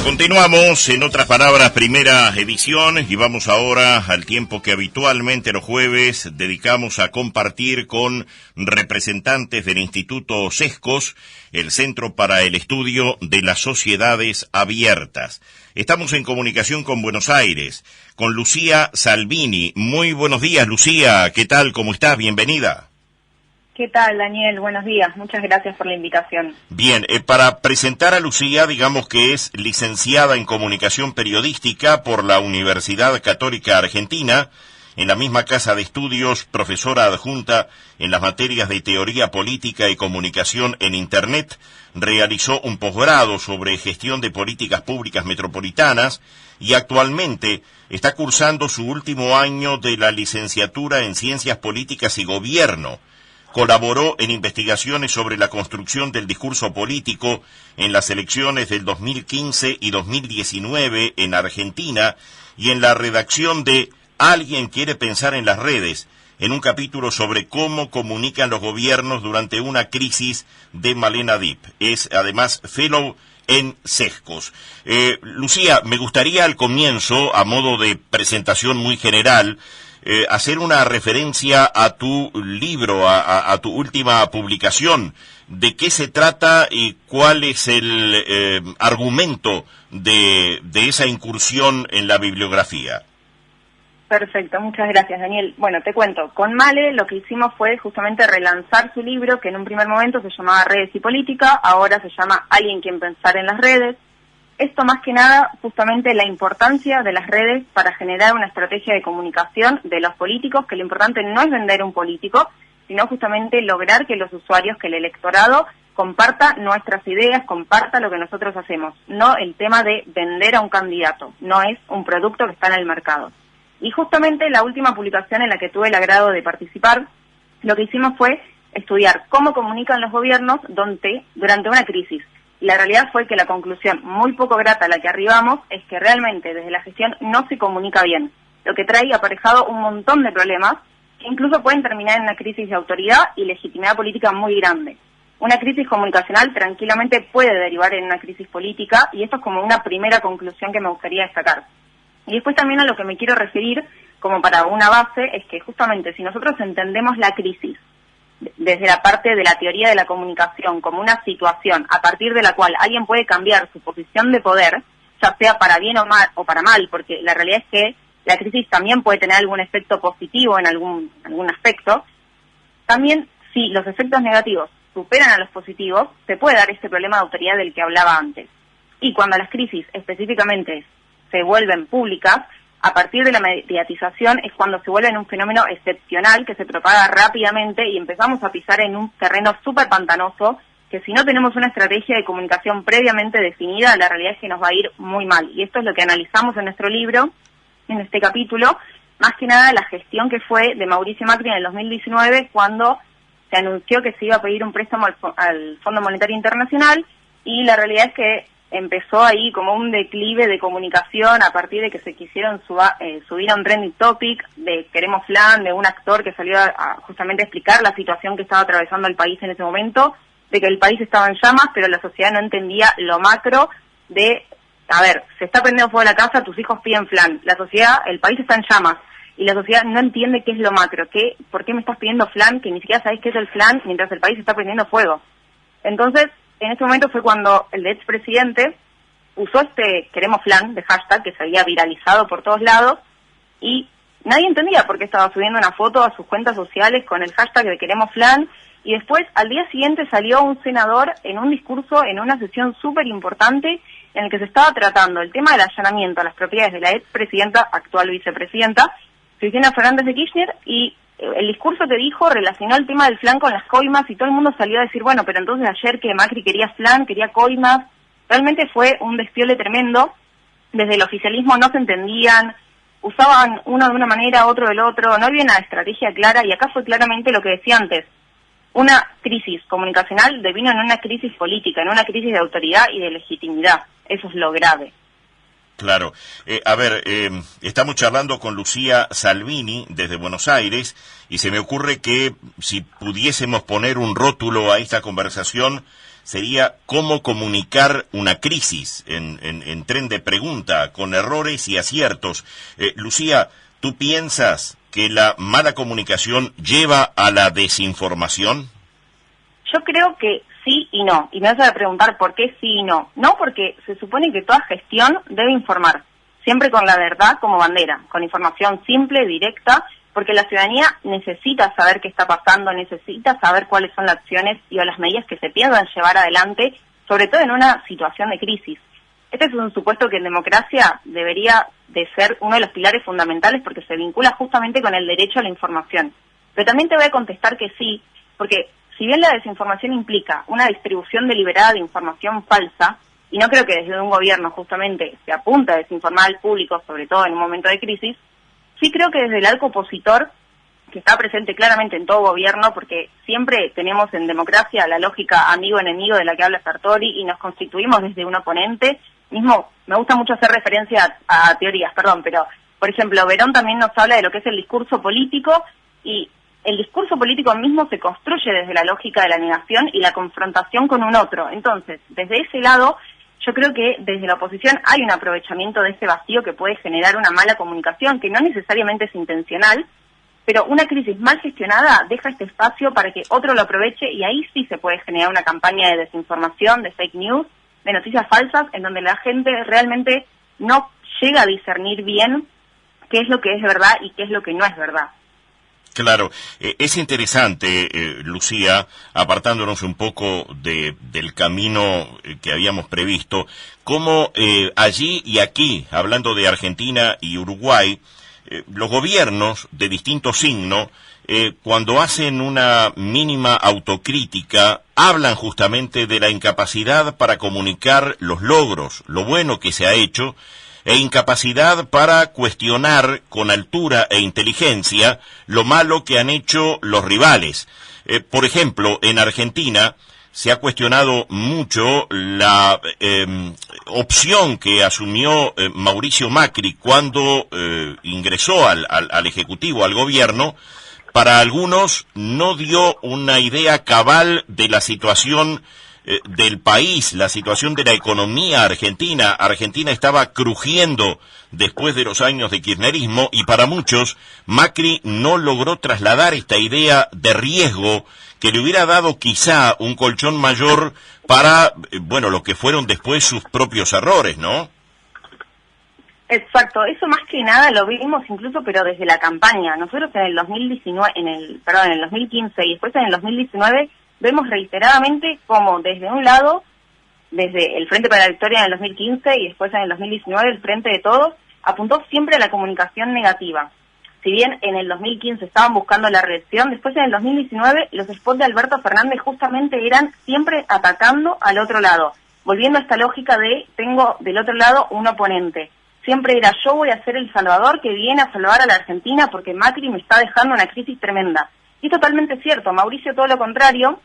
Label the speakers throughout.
Speaker 1: Continuamos, en otras palabras, primera edición, y vamos ahora al tiempo que habitualmente los jueves dedicamos a compartir con representantes del Instituto Sescos, el Centro para el Estudio de las Sociedades Abiertas. Estamos en comunicación con Buenos Aires, con Lucía Salvini. Muy buenos días, Lucía. ¿Qué tal? ¿Cómo estás? Bienvenida.
Speaker 2: ¿Qué tal, Daniel? Buenos días. Muchas gracias por la invitación.
Speaker 1: Bien, para presentar a Lucía, digamos que es licenciada en Comunicación Periodística por la Universidad Católica Argentina, en la misma casa de estudios, profesora adjunta en las materias de Teoría Política y Comunicación en Internet, realizó un posgrado sobre Gestión de Políticas Públicas Metropolitanas y actualmente está cursando su último año de la licenciatura en Ciencias Políticas y Gobierno. Colaboró en investigaciones sobre la construcción del discurso político en las elecciones del 2015 y 2019 en Argentina y en la redacción de Alguien quiere pensar en las redes, en un capítulo sobre cómo comunican los gobiernos durante una crisis de Malena Dip. Es además fellow en Sescos. Lucía, me gustaría al comienzo, a modo de presentación muy general, hacer una referencia a tu libro, a tu última publicación. ¿De qué se trata y cuál es el argumento de esa incursión en la bibliografía?
Speaker 2: Perfecto, muchas gracias, Daniel. Bueno, te cuento, con Male lo que hicimos fue justamente relanzar su libro, que en un primer momento se llamaba Redes y Política, ahora se llama Alguien quiere pensar en las redes. Esto más que nada, justamente la importancia de las redes para generar una estrategia de comunicación de los políticos, que lo importante no es vender un político, sino justamente lograr que los usuarios, que el electorado comparta nuestras ideas, comparta lo que nosotros hacemos, no el tema de vender a un candidato, no es un producto que está en el mercado. Y justamente la última publicación en la que tuve el agrado de participar, lo que hicimos fue estudiar cómo comunican los gobiernos durante una crisis. La realidad fue que la conclusión muy poco grata a la que arribamos es que realmente desde la gestión no se comunica bien, lo que trae aparejado un montón de problemas que incluso pueden terminar en una crisis de autoridad y legitimidad política muy grande. Una crisis comunicacional tranquilamente puede derivar en una crisis política y esto es como una primera conclusión que me gustaría destacar. Y después también a lo que me quiero referir como para una base es que justamente si nosotros entendemos la crisis desde la parte de la teoría de la comunicación como una situación a partir de la cual alguien puede cambiar su posición de poder, ya sea para bien o para mal, porque la realidad es que la crisis también puede tener algún efecto positivo en algún aspecto, también si los efectos negativos superan a los positivos, se puede dar este problema de autoridad del que hablaba antes. Y cuando las crisis específicamente se vuelven públicas, a partir de la mediatización es cuando se vuelven un fenómeno excepcional que se propaga rápidamente y empezamos a pisar en un terreno súper pantanoso que si no tenemos una estrategia de comunicación previamente definida, la realidad es que nos va a ir muy mal. Y esto es lo que analizamos en nuestro libro, en este capítulo, más que nada la gestión que fue de Mauricio Macri en el 2019 cuando se anunció que se iba a pedir un préstamo al Fondo Monetario Internacional y la realidad es que empezó ahí como un declive de comunicación a partir de que se quisieron subir a un trending topic de Queremos Flan, de un actor que salió a justamente explicar la situación que estaba atravesando el país en ese momento, de que el país estaba en llamas, pero la sociedad no entendía lo macro de, a ver, se está prendiendo fuego la casa, tus hijos piden flan. La sociedad, el país está en llamas, y la sociedad no entiende qué es lo macro, por qué me estás pidiendo flan, que ni siquiera sabés qué es el flan, mientras el país está prendiendo fuego. Entonces, en ese momento fue cuando el expresidente usó este Queremos Flan de hashtag que se había viralizado por todos lados y nadie entendía por qué estaba subiendo una foto a sus cuentas sociales con el hashtag de Queremos Flan y después al día siguiente salió un senador en un discurso en una sesión súper importante en el que se estaba tratando el tema del allanamiento a las propiedades de la expresidenta, actual vicepresidenta, Cristina Fernández de Kirchner y el discurso que dijo relacionó el tema del flan con las coimas y todo el mundo salió a decir, bueno, pero entonces ayer que Macri quería flan, quería coimas, realmente fue un despiole tremendo, desde el oficialismo no se entendían, usaban uno de una manera, otro del otro, no había una estrategia clara y acá fue claramente lo que decía antes, una crisis comunicacional devino en una crisis política, en una crisis de autoridad y de legitimidad, eso es lo grave.
Speaker 1: Claro. Estamos charlando con Lucía Salvini desde Buenos Aires y se me ocurre que si pudiésemos poner un rótulo a esta conversación sería cómo comunicar una crisis en tren de pregunta, con errores y aciertos. Lucía, ¿tú piensas que la mala comunicación lleva a la desinformación?
Speaker 2: Yo creo que sí y no, y me vas a preguntar por qué sí y no. No, porque se supone que toda gestión debe informar, siempre con la verdad como bandera, con información simple, directa, porque la ciudadanía necesita saber qué está pasando, necesita saber cuáles son las acciones y las medidas que se piensan llevar adelante, sobre todo en una situación de crisis. Este es un supuesto que en democracia debería de ser uno de los pilares fundamentales porque se vincula justamente con el derecho a la información. Pero también te voy a contestar que sí, porque si bien la desinformación implica una distribución deliberada de información falsa, y no creo que desde un gobierno justamente se apunta a desinformar al público, sobre todo en un momento de crisis, sí creo que desde el arco opositor, que está presente claramente en todo gobierno, porque siempre tenemos en democracia la lógica amigo-enemigo de la que habla Sartori y nos constituimos desde un oponente. Mismo, me gusta mucho hacer referencia a teorías, pero, por ejemplo, Verón también nos habla de lo que es el discurso político, y el discurso político mismo se construye desde la lógica de la negación y la confrontación con un otro. Entonces, desde ese lado, yo creo que desde la oposición hay un aprovechamiento de ese vacío que puede generar una mala comunicación, que no necesariamente es intencional, pero una crisis mal gestionada deja este espacio para que otro lo aproveche, y ahí sí se puede generar una campaña de desinformación, de fake news, de noticias falsas, en donde la gente realmente no llega a discernir bien qué es lo que es verdad y qué es lo que no es verdad.
Speaker 1: Claro, es interesante, Lucía, apartándonos un poco del camino que habíamos previsto, cómo allí y aquí, hablando de Argentina y Uruguay, los gobiernos de distinto signo, cuando hacen una mínima autocrítica, hablan justamente de la incapacidad para comunicar los logros, lo bueno que se ha hecho, e incapacidad para cuestionar con altura e inteligencia lo malo que han hecho los rivales. Por ejemplo, en Argentina se ha cuestionado mucho la opción que asumió Mauricio Macri cuando ingresó al Ejecutivo, al gobierno. Para algunos no dio una idea cabal de la situación del país, la situación de la economía argentina. Argentina estaba crujiendo después de los años de kirchnerismo, y para muchos Macri no logró trasladar esta idea de riesgo que le hubiera dado quizá un colchón mayor para, lo que fueron después sus propios errores, ¿no?
Speaker 2: Exacto, eso más que nada lo vimos incluso, pero desde la campaña. Nosotros en el 2019, en el 2015 y después en el 2019 vemos reiteradamente cómo desde un lado, desde el Frente para la Victoria en el 2015 y después en el 2019 el Frente de Todos, apuntó siempre a la comunicación negativa. Si bien en el 2015 estaban buscando la reelección, después en el 2019 los spots de Alberto Fernández justamente eran siempre atacando al otro lado, volviendo a esta lógica de tengo del otro lado un oponente. Siempre era yo voy a ser el salvador que viene a salvar a la Argentina porque Macri me está dejando una crisis tremenda. Y es totalmente cierto, Mauricio todo lo contrario,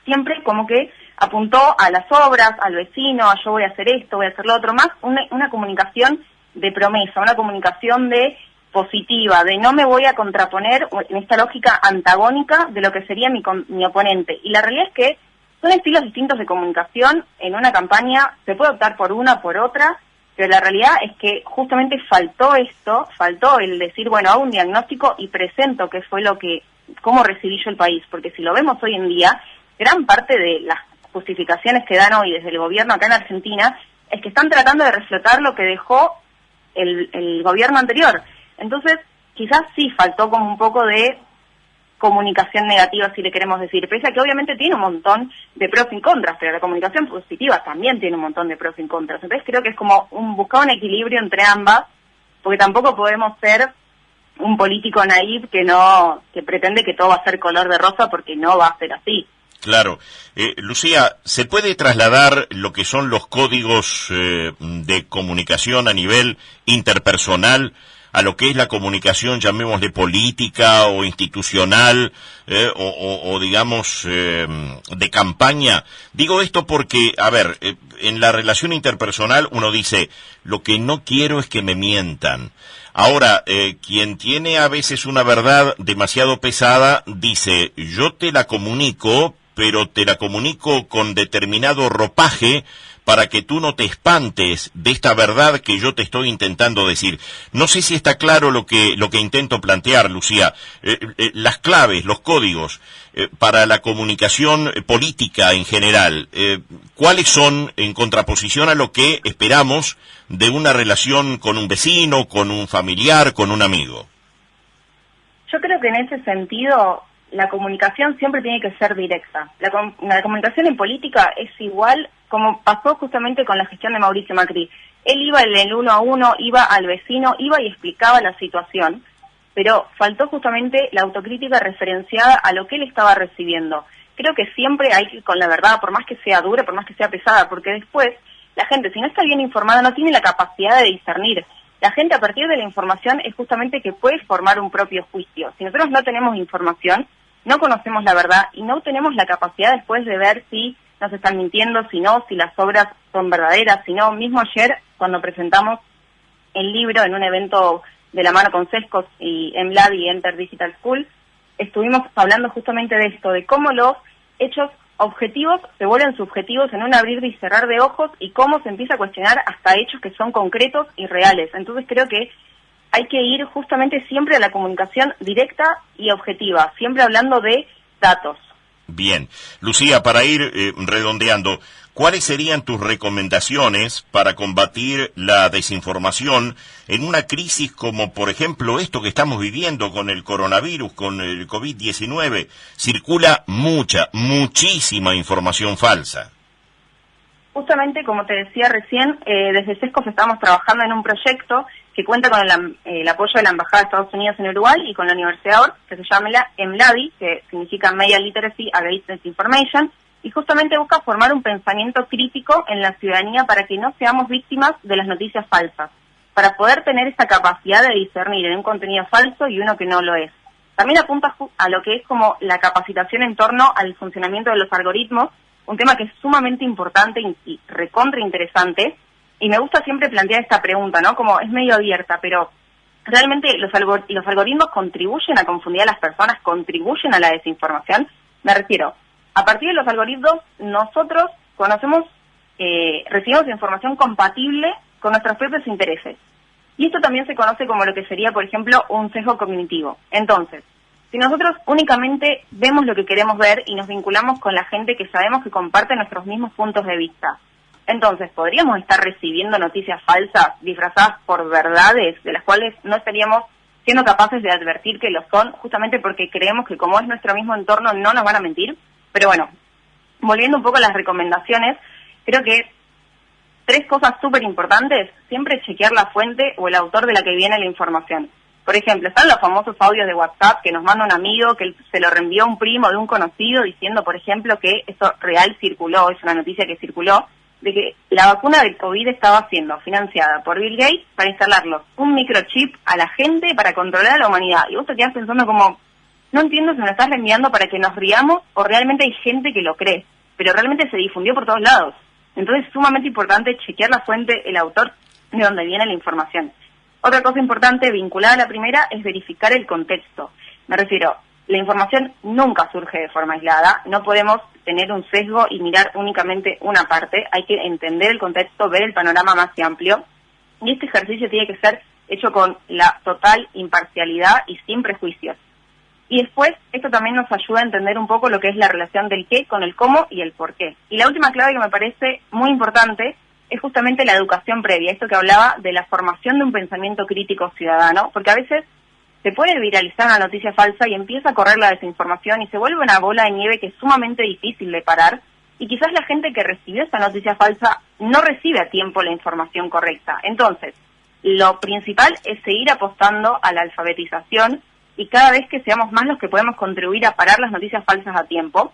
Speaker 2: siempre como que apuntó a las obras, al vecino, a yo voy a hacer esto, voy a hacer lo otro, más una comunicación de promesa, una comunicación de positiva, de no me voy a contraponer en esta lógica antagónica de lo que sería mi oponente. Y la realidad es que son estilos distintos de comunicación. En una campaña se puede optar por una, por otra, pero la realidad es que justamente faltó el decir, hago un diagnóstico y presento qué fue cómo recibí yo el país, porque si lo vemos hoy en día, gran parte de las justificaciones que dan hoy desde el gobierno acá en Argentina es que están tratando de reflotar lo que dejó el gobierno anterior. Entonces, quizás sí faltó como un poco de comunicación negativa, si le queremos decir, pese a que obviamente tiene un montón de pros y contras, pero la comunicación positiva también tiene un montón de pros y contras. Entonces creo que es como buscar un equilibrio entre ambas, porque tampoco podemos ser un político naïf que pretende que todo va a ser color de rosa, porque no va a ser así.
Speaker 1: Claro. Lucía, ¿se puede trasladar lo que son los códigos de comunicación a nivel interpersonal a lo que es la comunicación, llamémosle política o institucional, o digamos, de campaña? Digo esto porque, en la relación interpersonal uno dice, lo que no quiero es que me mientan. Ahora, quien tiene a veces una verdad demasiado pesada, dice, yo te la comunico, pero te la comunico con determinado ropaje para que tú no te espantes de esta verdad que yo te estoy intentando decir. No sé si está claro lo que intento plantear, Lucía. Las claves, los códigos para la comunicación política en general, ¿cuáles son en contraposición a lo que esperamos de una relación con un vecino, con un familiar, con un amigo?
Speaker 2: Yo creo que en ese sentido la comunicación siempre tiene que ser directa. La comunicación en política es igual como pasó justamente con la gestión de Mauricio Macri. Él iba en el 1 a 1, iba al vecino, iba y explicaba la situación, pero faltó justamente la autocrítica referenciada a lo que él estaba recibiendo. Creo que siempre hay que ir con la verdad, por más que sea dura, por más que sea pesada, porque después la gente, si no está bien informada, no tiene la capacidad de discernir. La gente a partir de la información es justamente que puede formar un propio juicio. Si nosotros no tenemos información, no conocemos la verdad y no tenemos la capacidad después de ver si nos están mintiendo, si no, si las obras son verdaderas, si no. Mismo ayer, cuando presentamos el libro en un evento de la mano con Sescos y EMLAD y Enter Digital School, estuvimos hablando justamente de esto, de cómo los hechos objetivos se vuelven subjetivos en un abrir y cerrar de ojos y cómo se empieza a cuestionar hasta hechos que son concretos y reales. Entonces creo que hay que ir justamente siempre a la comunicación directa y objetiva, siempre hablando de datos.
Speaker 1: Bien. Lucía, para ir redondeando, ¿cuáles serían tus recomendaciones para combatir la desinformación en una crisis como, por ejemplo, esto que estamos viviendo con el coronavirus, con el COVID-19? Circula muchísima información falsa.
Speaker 2: Justamente, como te decía recién, desde Sescos estamos trabajando en un proyecto que cuenta con el apoyo de la Embajada de Estados Unidos en Uruguay y con la Universidad OR, que se llama EMLADI, que significa Media Literacy Against Disinformation, y justamente busca formar un pensamiento crítico en la ciudadanía para que no seamos víctimas de las noticias falsas, para poder tener esa capacidad de discernir en un contenido falso y uno que no lo es. También apunta a lo que es como la capacitación en torno al funcionamiento de los algoritmos, un tema que es sumamente importante y recontra interesante, y me gusta siempre plantear esta pregunta, ¿no? Como es medio abierta, pero ¿realmente los algoritmos contribuyen a confundir a las personas, contribuyen a la desinformación? Me refiero, a partir de los algoritmos, nosotros recibimos información compatible con nuestros propios intereses. Y esto también se conoce como lo que sería, por ejemplo, un sesgo cognitivo. Entonces, si nosotros únicamente vemos lo que queremos ver y nos vinculamos con la gente que sabemos que comparte nuestros mismos puntos de vista, entonces podríamos estar recibiendo noticias falsas disfrazadas por verdades de las cuales no estaríamos siendo capaces de advertir que lo son, justamente porque creemos que como es nuestro mismo entorno no nos van a mentir. Pero bueno, volviendo un poco a las recomendaciones, creo que 3 cosas súper importantes: siempre chequear la fuente o el autor de la que viene la información. Por ejemplo, están los famosos audios de WhatsApp que nos manda un amigo que se lo reenvió un primo de un conocido diciendo, por ejemplo, que esto real circuló, es una noticia que circuló, de que la vacuna del COVID estaba siendo financiada por Bill Gates para instalarlos un microchip a la gente para controlar a la humanidad. Y vos te quedás pensando como, no entiendo si me lo estás reenviando para que nos riamos o realmente hay gente que lo cree, pero realmente se difundió por todos lados. Entonces es sumamente importante chequear la fuente, el autor de donde viene la información. Otra cosa importante vinculada a la primera es verificar el contexto. Me refiero, la información nunca surge de forma aislada, no podemos tener un sesgo y mirar únicamente una parte, hay que entender el contexto, ver el panorama más amplio, y este ejercicio tiene que ser hecho con la total imparcialidad y sin prejuicios. Y después, esto también nos ayuda a entender un poco lo que es la relación del qué con el cómo y el por qué. Y la última clave que me parece muy importante es justamente la educación previa, esto que hablaba de la formación de un pensamiento crítico ciudadano, porque a veces se puede viralizar una noticia falsa y empieza a correr la desinformación y se vuelve una bola de nieve que es sumamente difícil de parar, y quizás la gente que recibió esa noticia falsa no recibe a tiempo la información correcta. Entonces, lo principal es seguir apostando a la alfabetización y cada vez que seamos más los que podemos contribuir a parar las noticias falsas a tiempo.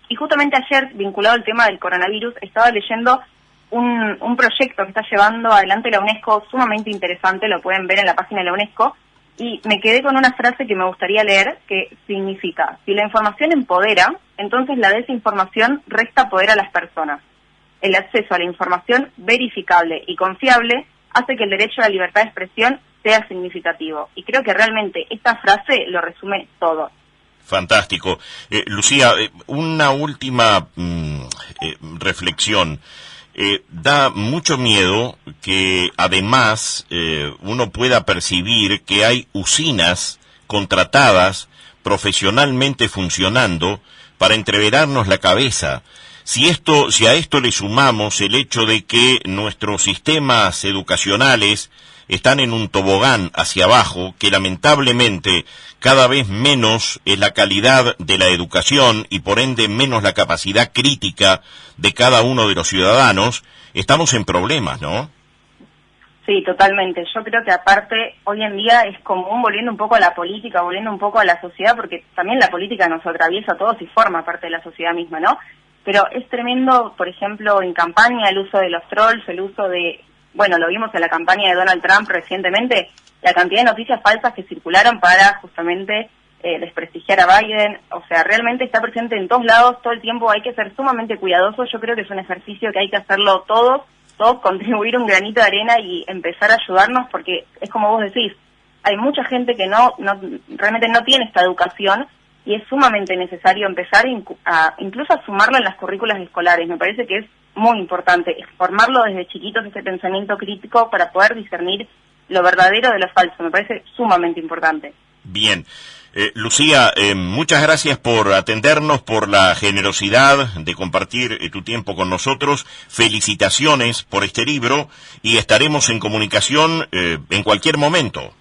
Speaker 2: Y justamente ayer, vinculado al tema del coronavirus, estaba leyendo un proyecto que está llevando adelante la UNESCO, sumamente interesante, lo pueden ver en la página de la UNESCO, y me quedé con una frase que me gustaría leer, que significa: si la información empodera, entonces la desinformación resta poder a las personas. El acceso a la información verificable y confiable hace que el derecho a la libertad de expresión sea significativo. Y creo que realmente esta frase lo resume todo.
Speaker 1: Fantástico. Lucía, una última reflexión. Da mucho miedo que además uno pueda percibir que hay usinas contratadas profesionalmente funcionando para entreverarnos la cabeza. Si a esto le sumamos el hecho de que nuestros sistemas educacionales están en un tobogán hacia abajo, que lamentablemente cada vez menos es la calidad de la educación y por ende menos la capacidad crítica de cada uno de los ciudadanos, estamos en problemas, ¿no?
Speaker 2: Sí, totalmente. Yo creo que aparte hoy en día es común, volviendo un poco a la política, volviendo un poco a la sociedad, porque también la política nos atraviesa a todos y forma parte de la sociedad misma, ¿no? Pero es tremendo, por ejemplo, en campaña el uso de los trolls, el uso de, bueno, lo vimos en la campaña de Donald Trump recientemente, la cantidad de noticias falsas que circularon para justamente desprestigiar a Biden. O sea, realmente está presente en todos lados, todo el tiempo. Hay que ser sumamente cuidadosos. Yo creo que es un ejercicio que hay que hacerlo todos contribuir un granito de arena y empezar a ayudarnos, porque es como vos decís, hay mucha gente que realmente no tiene esta educación y es sumamente necesario empezar incluso a sumarlo en las currículas escolares. Me parece que es muy importante formarlo desde chiquitos, ese pensamiento crítico, para poder discernir lo verdadero de lo falso. Me parece sumamente importante.
Speaker 1: Bien. Lucía, muchas gracias por atendernos, por la generosidad de compartir tu tiempo con nosotros. Felicitaciones por este libro y estaremos en comunicación en cualquier momento.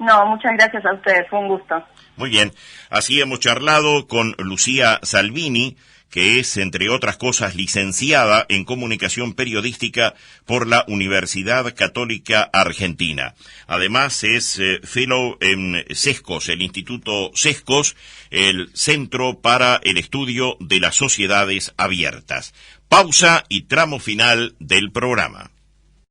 Speaker 2: No, muchas gracias a ustedes, fue un gusto.
Speaker 1: Muy bien, así hemos charlado con Lucía Salvini, que es, entre otras cosas, licenciada en Comunicación Periodística por la Universidad Católica Argentina. Además es fellow en CESCOS, el Instituto CESCOS, el Centro para el Estudio de las Sociedades Abiertas. Pausa y tramo final del programa.